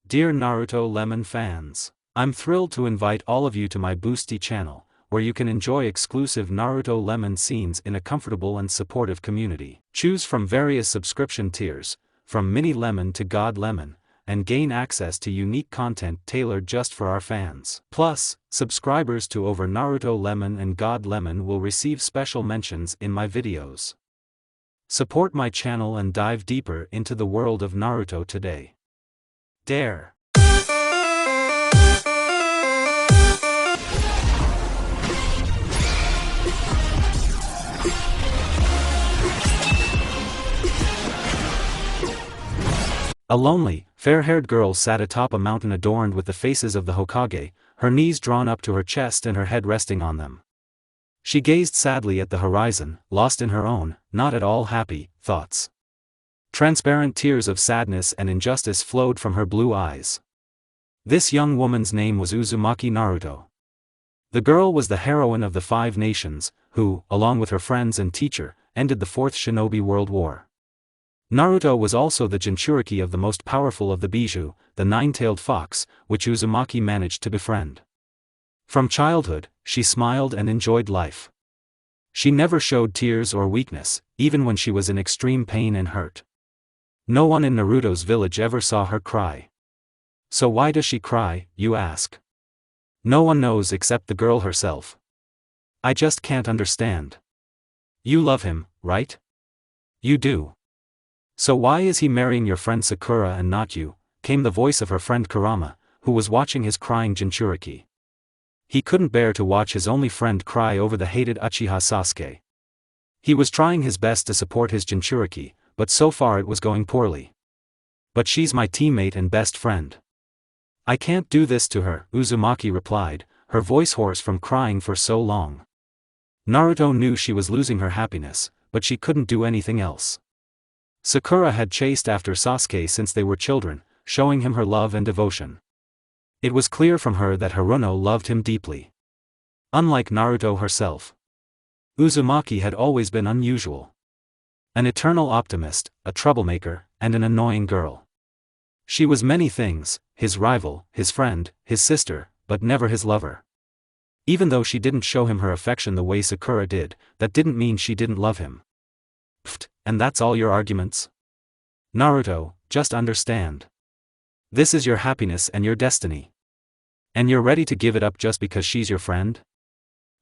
Dear Naruto Lemon fans, I'm thrilled to invite all of you to my Boosty channel, where you can enjoy exclusive Naruto Lemon scenes in a comfortable and supportive community. Choose from various subscription tiers, from Mini Lemon to God Lemon, and gain access to unique content tailored just for our fans. Plus, subscribers to over Naruto Lemon and God Lemon will receive special mentions in my videos. Support my channel and dive deeper into the world of Naruto today. Dare. A lonely, fair-haired girl sat atop a mountain adorned with the faces of the hokage, her knees drawn up to her chest and her head resting on them. She gazed sadly at the horizon, lost in her own, not at all happy, thoughts. Transparent tears of sadness and injustice flowed from her blue eyes. This young woman's name was Uzumaki Naruto. The girl was the heroine of the Five Nations, who, along with her friends and teacher, ended the Fourth Shinobi World War. Naruto was also the Jinchuriki of the most powerful of the Bijou, the nine-tailed fox, which Uzumaki managed to befriend. From childhood, she smiled and enjoyed life. She never showed tears or weakness, even when she was in extreme pain and hurt. No one in Naruto's village ever saw her cry. So why does she cry, you ask? No one knows except the girl herself. I just can't understand. You love him, right? You do. So why is he marrying your friend Sakura and not you? Came the voice of her friend Kurama, who was watching his crying Jinchuriki. He couldn't bear to watch his only friend cry over the hated Uchiha Sasuke. He was trying his best to support his Jinchuriki, but so far it was going poorly. But she's my teammate and best friend. I can't do this to her, Uzumaki replied, her voice hoarse from crying for so long. Naruto knew she was losing her happiness, but she couldn't do anything else. Sakura had chased after Sasuke since they were children, showing him her love and devotion. It was clear from her that Haruno loved him deeply. Unlike Naruto herself, Uzumaki had always been unusual. An eternal optimist, a troublemaker, and an annoying girl. She was many things, his rival, his friend, his sister, but never his lover. Even though she didn't show him her affection the way Sakura did, that didn't mean she didn't love him. Pfft, and that's all your arguments? Naruto, just understand. This is your happiness and your destiny. And you're ready to give it up just because she's your friend?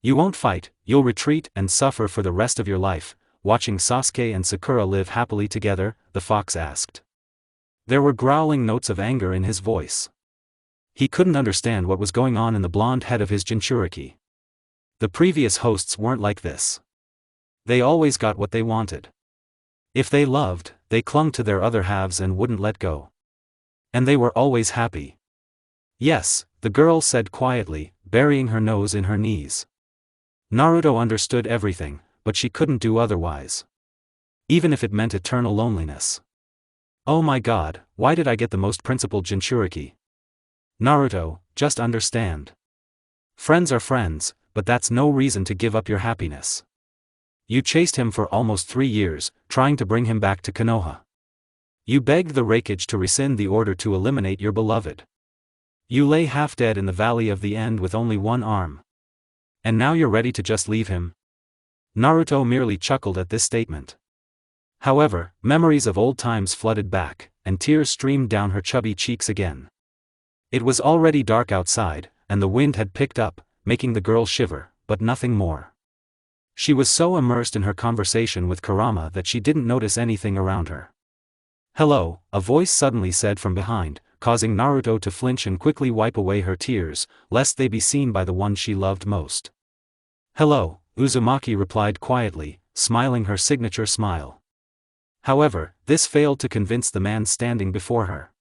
You won't fight, you'll retreat and suffer for the rest of your life, watching Sasuke and Sakura live happily together, the fox asked. There were growling notes of anger in his voice. He couldn't understand what was going on in the blonde head of his Jinchuriki. The previous hosts weren't like this. They always got what they wanted. If they loved, they clung to their other halves and wouldn't let go. And they were always happy. Yes, the girl said quietly, burying her nose in her knees. Naruto understood everything, but she couldn't do otherwise. Even if it meant eternal loneliness. Oh my god, why did I get the most principled Jinchuriki? Naruto, just understand. Friends are friends, but that's no reason to give up your happiness. You chased him for almost 3 years, trying to bring him back to Konoha. You begged the Raikage to rescind the order to eliminate your beloved. You lay half dead in the Valley of the End with only one arm. And now you're ready to just leave him? Naruto merely chuckled at this statement. However, memories of old times flooded back, and tears streamed down her chubby cheeks again. It was already dark outside, and the wind had picked up, making the girl shiver, but nothing more. She was so immersed in her conversation with Kurama that she didn't notice anything around her. Hello, a voice suddenly said from behind, causing Naruto to flinch and quickly wipe away her tears, lest they be seen by the one she loved most. Hello, Uzumaki replied quietly, smiling her signature smile. However, this failed to convince the man standing before her.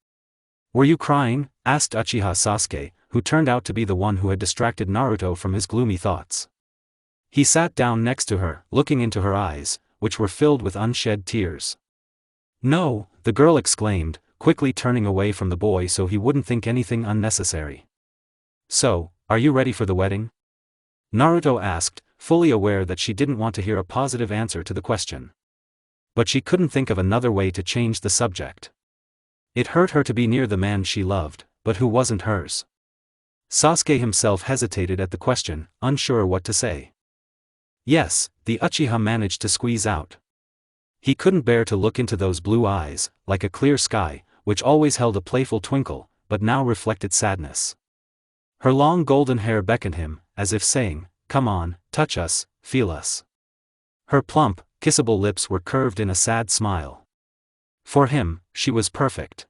Were you crying? Asked Uchiha Sasuke, who turned out to be the one who had distracted Naruto from his gloomy thoughts. He sat down next to her, looking into her eyes, which were filled with unshed tears. No, the girl exclaimed, quickly turning away from the boy so he wouldn't think anything unnecessary. So, are you ready for the wedding? Naruto asked, fully aware that she didn't want to hear a positive answer to the question. But she couldn't think of another way to change the subject. It hurt her to be near the man she loved, but who wasn't hers. Sasuke himself hesitated at the question, unsure what to say. Yes, the Uchiha managed to squeeze out. He couldn't bear to look into those blue eyes, like a clear sky, which always held a playful twinkle, but now reflected sadness. Her long golden hair beckoned him, as if saying, "Come on, touch us, feel us." Her plump, kissable lips were curved in a sad smile. For him, she was perfect.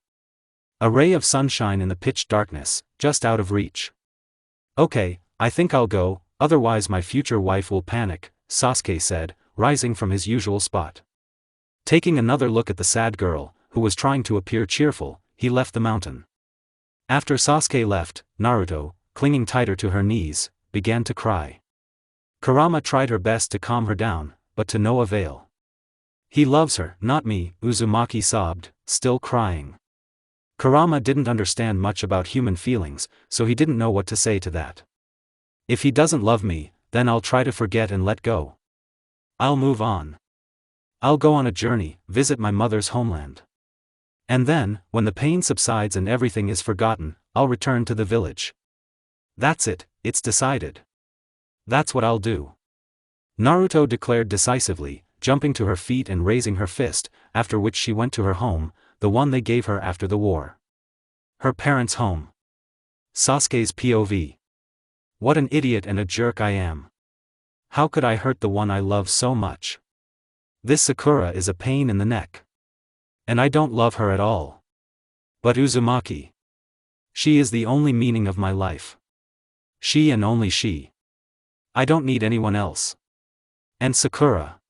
A ray of sunshine in the pitch darkness, just out of reach. "Okay, I think I'll go, otherwise my future wife will panic," Sasuke said, rising from his usual spot. Taking another look at the sad girl, who was trying to appear cheerful, he left the mountain. After Sasuke left, Naruto, clinging tighter to her knees, began to cry. Kurama tried her best to calm her down, but to no avail. "He loves her, not me," Uzumaki sobbed, still crying. Kurama didn't understand much about human feelings, so he didn't know what to say to that. "If he doesn't love me, then I'll try to forget and let go. I'll move on. I'll go on a journey, visit my mother's homeland. And then, when the pain subsides and everything is forgotten, I'll return to the village. That's it, it's decided. That's what I'll do." Naruto declared decisively, jumping to her feet and raising her fist, after which she went to her home, the one they gave her after the war. Her parents' home. Sasuke's POV. What an idiot and a jerk I am. How could I hurt the one I love so much? This Sakura is a pain in the neck. And I don't love her at all. But Uzumaki. She is the only meaning of my life. She and only she. I don't need anyone else. And Sakura.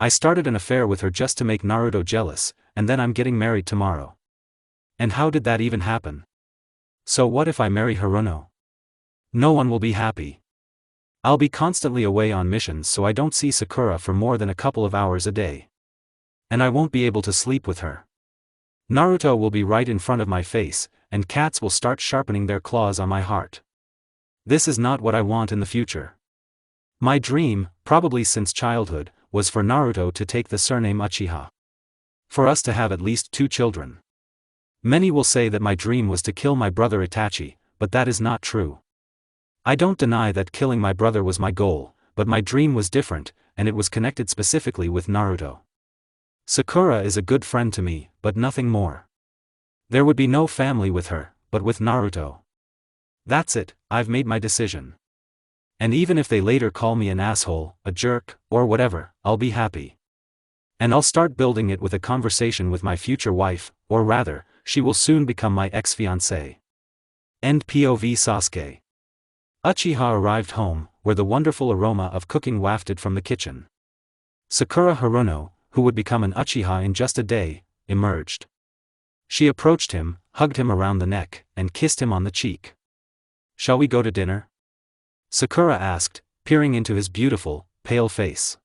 I started an affair with her just to make Naruto jealous, and then I'm getting married tomorrow. And how did that even happen? So what if I marry Haruno? No one will be happy. I'll be constantly away on missions, so I don't see Sakura for more than a couple of hours a day. And I won't be able to sleep with her. Naruto will be right in front of my face, and cats will start sharpening their claws on my heart. This is not what I want in the future. My dream, probably since childhood, was for Naruto to take the surname Uchiha. For us to have at least 2 children. Many will say that my dream was to kill my brother Itachi, but that is not true. I don't deny that killing my brother was my goal, but my dream was different, and it was connected specifically with Naruto. Sakura is a good friend to me, but nothing more. There would be no family with her, but with Naruto. That's it, I've made my decision. And even if they later call me an asshole, a jerk, or whatever, I'll be happy. And I'll start building it with a conversation with my future wife, or rather, she will soon become my ex-fiancée. End POV Sasuke. Uchiha arrived home, where the wonderful aroma of cooking wafted from the kitchen. Sakura Haruno, who would become an Uchiha in just a day, emerged. She approached him, hugged him around the neck, and kissed him on the cheek. "Shall we go to dinner?" Sakura asked, peering into his beautiful, pale face.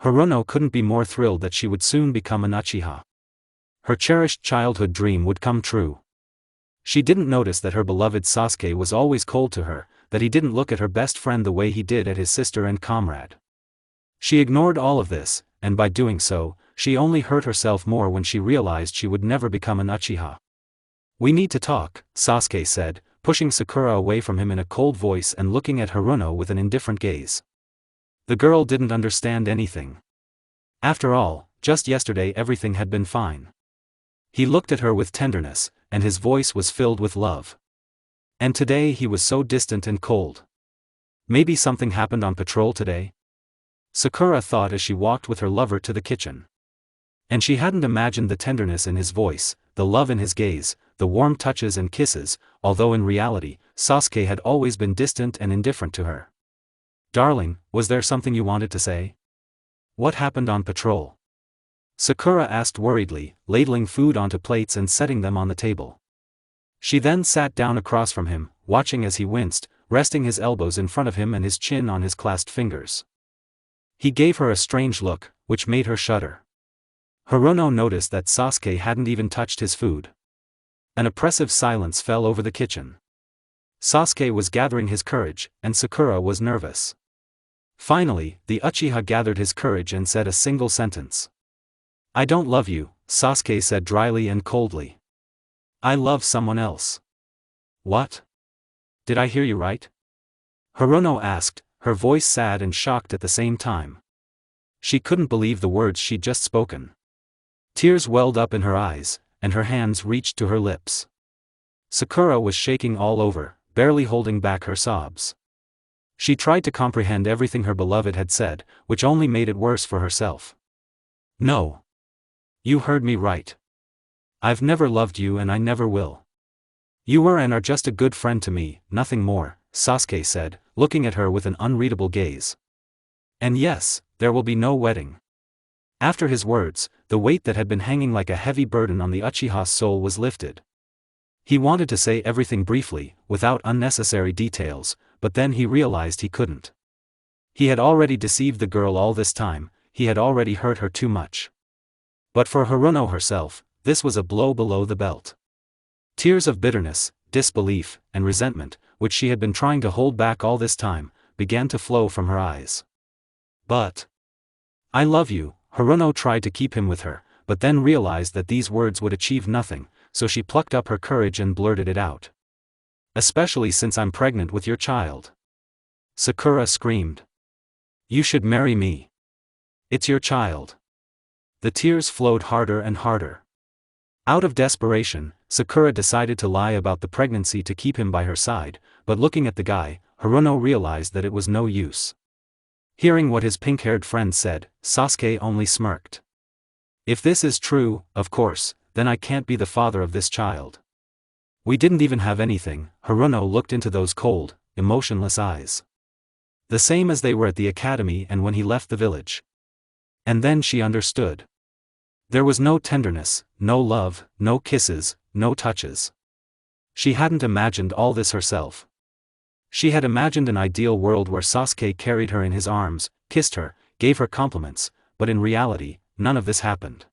Haruno couldn't be more thrilled that she would soon become an Uchiha. Her cherished childhood dream would come true. She didn't notice that her beloved Sasuke was always cold to her, that he didn't look at her best friend the way he did at his sister and comrade. She ignored all of this, and by doing so, she only hurt herself more when she realized she would never become an Uchiha. "We need to talk," Sasuke said, pushing Sakura away from him in a cold voice and looking at Haruno with an indifferent gaze. The girl didn't understand anything. After all, just yesterday everything had been fine. He looked at her with tenderness, and his voice was filled with love. And today he was so distant and cold. Maybe something happened on patrol today? Sakura thought as she walked with her lover to the kitchen. And she hadn't imagined the tenderness in his voice, the love in his gaze, the warm touches and kisses, although in reality, Sasuke had always been distant and indifferent to her. "Darling, was there something you wanted to say? What happened on patrol?" Sakura asked worriedly, ladling food onto plates and setting them on the table. She then sat down across from him, watching as he winced, resting his elbows in front of him and his chin on his clasped fingers. He gave her a strange look, which made her shudder. Haruno noticed that Sasuke hadn't even touched his food. An oppressive silence fell over the kitchen. Sasuke was gathering his courage, and Sakura was nervous. Finally, the Uchiha gathered his courage and said a single sentence. "I don't love you," Sasuke said dryly and coldly. I love someone else. What? Did I hear you right? Hirono asked, her voice sad and shocked at the same time. She couldn't believe the words she'd just spoken. Tears welled up in her eyes, and her hands reached to her lips. Sakura was shaking all over, barely holding back her sobs. She tried to comprehend everything her beloved had said, which only made it worse for herself. No. You heard me right. I've never loved you and I never will. You were and are just a good friend to me, nothing more, Sasuke said, looking at her with an unreadable gaze. And yes, there will be no wedding. After his words, the weight that had been hanging like a heavy burden on the Uchiha's soul was lifted. He wanted to say everything briefly, without unnecessary details, but then he realized he couldn't. He had already deceived the girl all this time, he had already hurt her too much. But for Hirono herself, this was a blow below the belt. Tears of bitterness, disbelief, and resentment, which she had been trying to hold back all this time, began to flow from her eyes. But I love you. Hirono tried to keep him with her, but then realized that these words would achieve nothing, so she plucked up her courage and blurted it out. Especially since I'm pregnant with your child. Sakura screamed. You should marry me. It's your child. The tears flowed harder and harder. Out of desperation, Sakura decided to lie about the pregnancy to keep him by her side, but looking at the guy, Hirono realized that it was no use. Hearing what his pink-haired friend said, Sasuke only smirked. If this is true, of course, then I can't be the father of this child. We didn't even have anything. Hirono looked into those cold, emotionless eyes. The same as they were at the academy and when he left the village. And then she understood. There was no tenderness, no love, no kisses, no touches. She hadn't imagined all this herself. She had imagined an ideal world where Sasuke carried her in his arms, kissed her, gave her compliments, but in reality, none of this happened.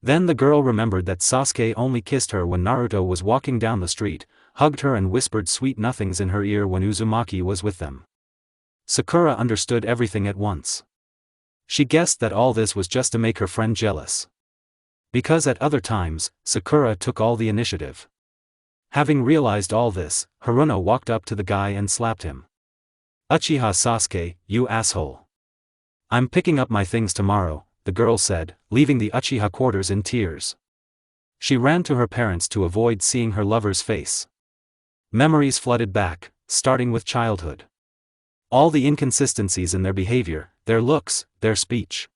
Then the girl remembered that Sasuke only kissed her when Naruto was walking down the street, hugged her and whispered sweet nothings in her ear when Uzumaki was with them. Sakura understood everything at once. She guessed that all this was just to make her friend jealous. Because at other times, Sakura took all the initiative. Having realized all this, Hirono walked up to the guy and slapped him. Uchiha Sasuke, you asshole. I'm picking up my things tomorrow, the girl said, leaving the Uchiha quarters in tears. She ran to her parents to avoid seeing her lover's face. Memories flooded back, starting with childhood. All the inconsistencies in their behavior, their looks, their speech.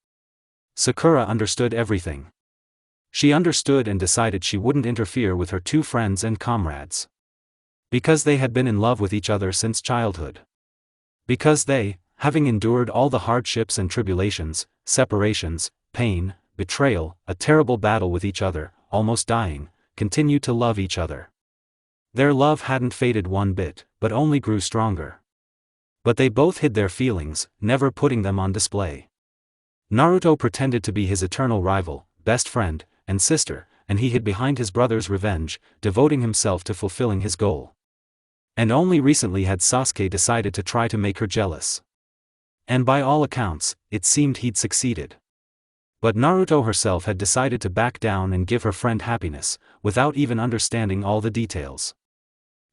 Sakura understood everything. She understood and decided she wouldn't interfere with her two friends and comrades. Because they had been in love with each other since childhood. Because they, having endured all the hardships and tribulations, separations, pain, betrayal, a terrible battle with each other, almost dying, continued to love each other. Their love hadn't faded one bit, but only grew stronger. But they both hid their feelings, never putting them on display. Naruto pretended to be his eternal rival, best friend, and sister, and he hid behind his brother's revenge, devoting himself to fulfilling his goal. And only recently had Sasuke decided to try to make her jealous. And by all accounts, it seemed he'd succeeded. But Naruto herself had decided to back down and give her friend happiness, without even understanding all the details.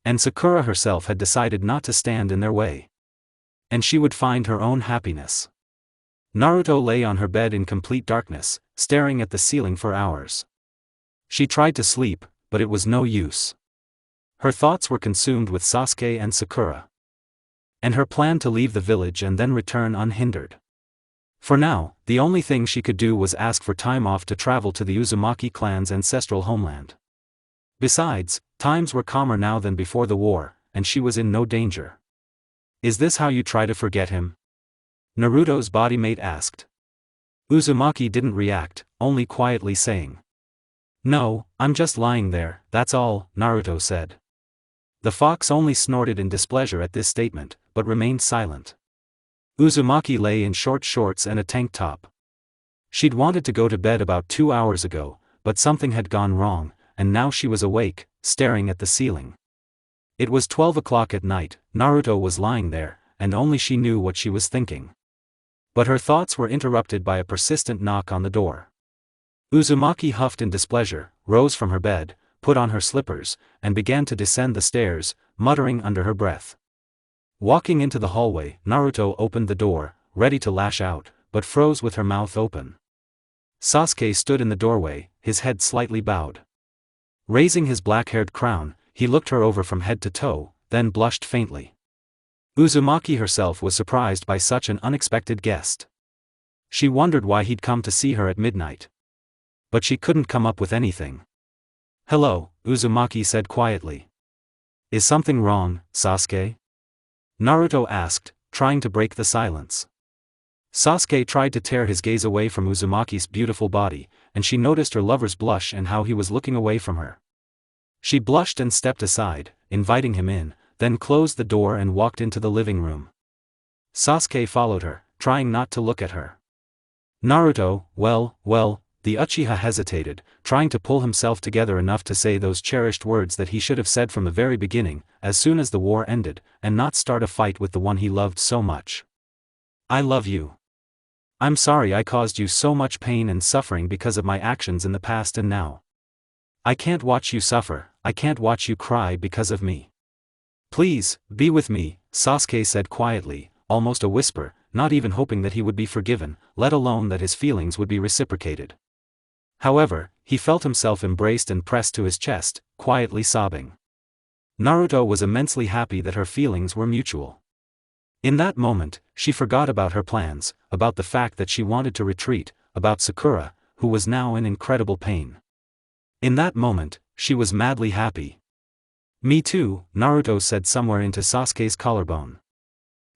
And Sakura herself had decided not to stand in their way. And she would find her own happiness. Naruto lay on her bed in complete darkness, staring at the ceiling for hours. She tried to sleep, but it was no use. Her thoughts were consumed with Sasuke and Sakura. And her plan to leave the village and then return unhindered. For now, the only thing she could do was ask for time off to travel to the Uzumaki clan's ancestral homeland. Besides, times were calmer now than before the war, and she was in no danger. Is this how you try to forget him? Naruto's bodymate asked. Uzumaki didn't react, only quietly saying. No, I'm just lying there, that's all, Naruto said. The fox only snorted in displeasure at this statement, but remained silent. Uzumaki lay in short shorts and a tank top. She'd wanted to go to bed about 2 hours ago, but something had gone wrong, and now she was awake, staring at the ceiling. It was 12 o'clock at night, Naruto was lying there, and only she knew what she was thinking. But her thoughts were interrupted by a persistent knock on the door. Uzumaki huffed in displeasure, rose from her bed, put on her slippers, and began to descend the stairs, muttering under her breath. Walking into the hallway, Naruto opened the door, ready to lash out, but froze with her mouth open. Sasuke stood in the doorway, his head slightly bowed. Raising his black-haired crown, he looked her over from head to toe, then blushed faintly. Uzumaki herself was surprised by such an unexpected guest. She wondered why he'd come to see her at midnight. But she couldn't come up with anything. "Hello," Uzumaki said quietly. "Is something wrong, Sasuke?" Naruto asked, trying to break the silence. Sasuke tried to tear his gaze away from Uzumaki's beautiful body, and she noticed her lover's blush and how he was looking away from her. She blushed and stepped aside, inviting him in, then closed the door and walked into the living room. Sasuke followed her, trying not to look at her. Naruto, well, the Uchiha hesitated, trying to pull himself together enough to say those cherished words that he should have said from the very beginning, as soon as the war ended, and not start a fight with the one he loved so much. "I love you. I'm sorry I caused you so much pain and suffering because of my actions in the past and now. I can't watch you suffer, I can't watch you cry because of me. Please, be with me," Sasuke said quietly, almost a whisper, not even hoping that he would be forgiven, let alone that his feelings would be reciprocated. However, he felt himself embraced and pressed to his chest, quietly sobbing. Naruto was immensely happy that her feelings were mutual. In that moment, she forgot about her plans, about the fact that she wanted to retreat, about Sakura, who was now in incredible pain. In that moment, she was madly happy. "Me too," Naruto said somewhere into Sasuke's collarbone.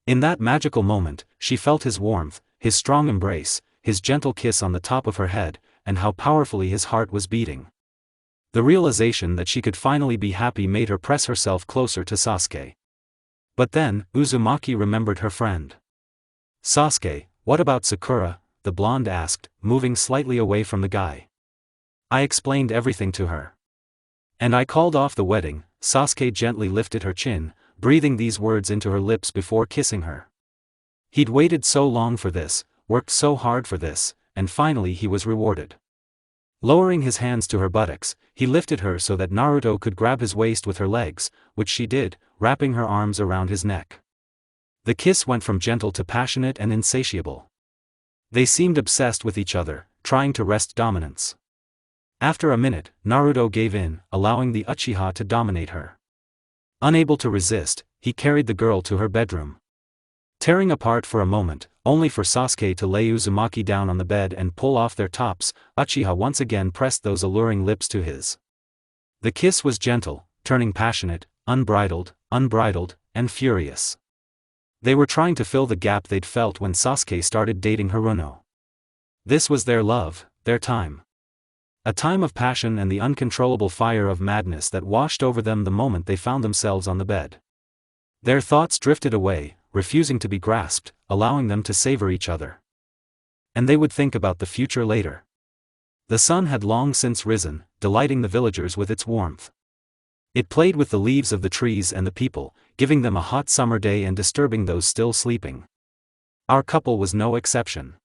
In that magical moment, she felt his warmth, his strong embrace, his gentle kiss on the top of her head, and how powerfully his heart was beating. The realization that she could finally be happy made her press herself closer to Sasuke. But then, Uzumaki remembered her friend. "Sasuke, what about Sakura?" the blonde asked, moving slightly away from the guy. "I explained everything to her. And I called off the wedding." Sasuke gently lifted her chin, breathing these words into her lips before kissing her. He'd waited so long for this, worked so hard for this, and finally he was rewarded. Lowering his hands to her buttocks, he lifted her so that Naruto could grab his waist with her legs, which she did, wrapping her arms around his neck. The kiss went from gentle to passionate and insatiable. They seemed obsessed with each other, trying to wrest dominance. After a minute, Naruto gave in, allowing the Uchiha to dominate her. Unable to resist, he carried the girl to her bedroom. Tearing apart for a moment, only for Sasuke to lay Uzumaki down on the bed and pull off their tops, Uchiha once again pressed those alluring lips to his. The kiss was gentle, turning passionate, unbridled, and furious. They were trying to fill the gap they'd felt when Sasuke started dating Haruno. This was their love, their time. A time of passion and the uncontrollable fire of madness that washed over them the moment they found themselves on the bed. Their thoughts drifted away, refusing to be grasped, allowing them to savor each other. And they would think about the future later. The sun had long since risen, delighting the villagers with its warmth. It played with the leaves of the trees and the people, giving them a hot summer day and disturbing those still sleeping. Our couple was no exception.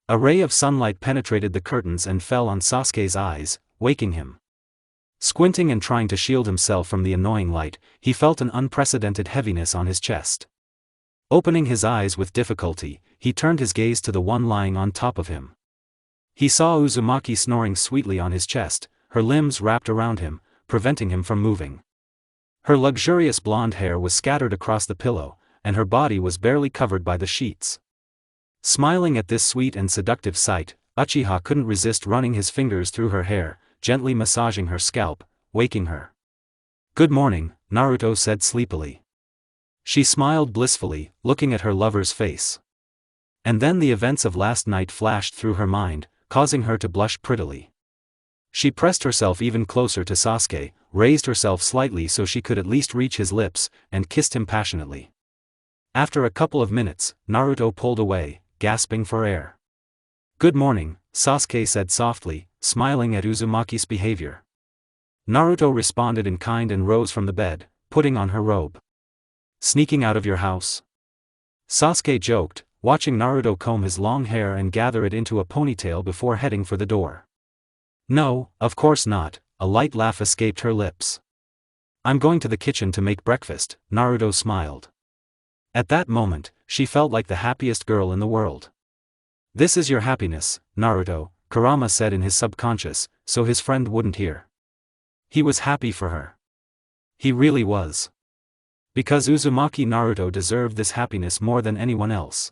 A ray of sunlight penetrated the curtains and fell on Sasuke's eyes, waking him. Squinting and trying to shield himself from the annoying light, he felt an unprecedented heaviness on his chest. Opening his eyes with difficulty, he turned his gaze to the one lying on top of him. He saw Uzumaki snoring sweetly on his chest, her limbs wrapped around him, preventing him from moving. Her luxurious blonde hair was scattered across the pillow, and her body was barely covered by the sheets. Smiling at this sweet and seductive sight, Uchiha couldn't resist running his fingers through her hair, gently massaging her scalp, waking her. "Good morning," Naruto said sleepily. She smiled blissfully, looking at her lover's face. And then the events of last night flashed through her mind, causing her to blush prettily. She pressed herself even closer to Sasuke, raised herself slightly so she could at least reach his lips, and kissed him passionately. After a couple of minutes, Naruto pulled away, gasping for air. "Good morning," Sasuke said softly, smiling at Uzumaki's behavior. Naruto responded in kind and rose from the bed, putting on her robe. "Sneaking out of your house?" Sasuke joked, watching Naruto comb his long hair and gather it into a ponytail before heading for the door. "No, of course not," a light laugh escaped her lips. I'm going to the kitchen to make breakfast, Naruto smiled. At that moment, she felt like the happiest girl in the world. This is your happiness, Naruto, Kurama said in his subconscious, so his friend wouldn't hear. He was happy for her. He really was. Because Uzumaki Naruto deserved this happiness more than anyone else.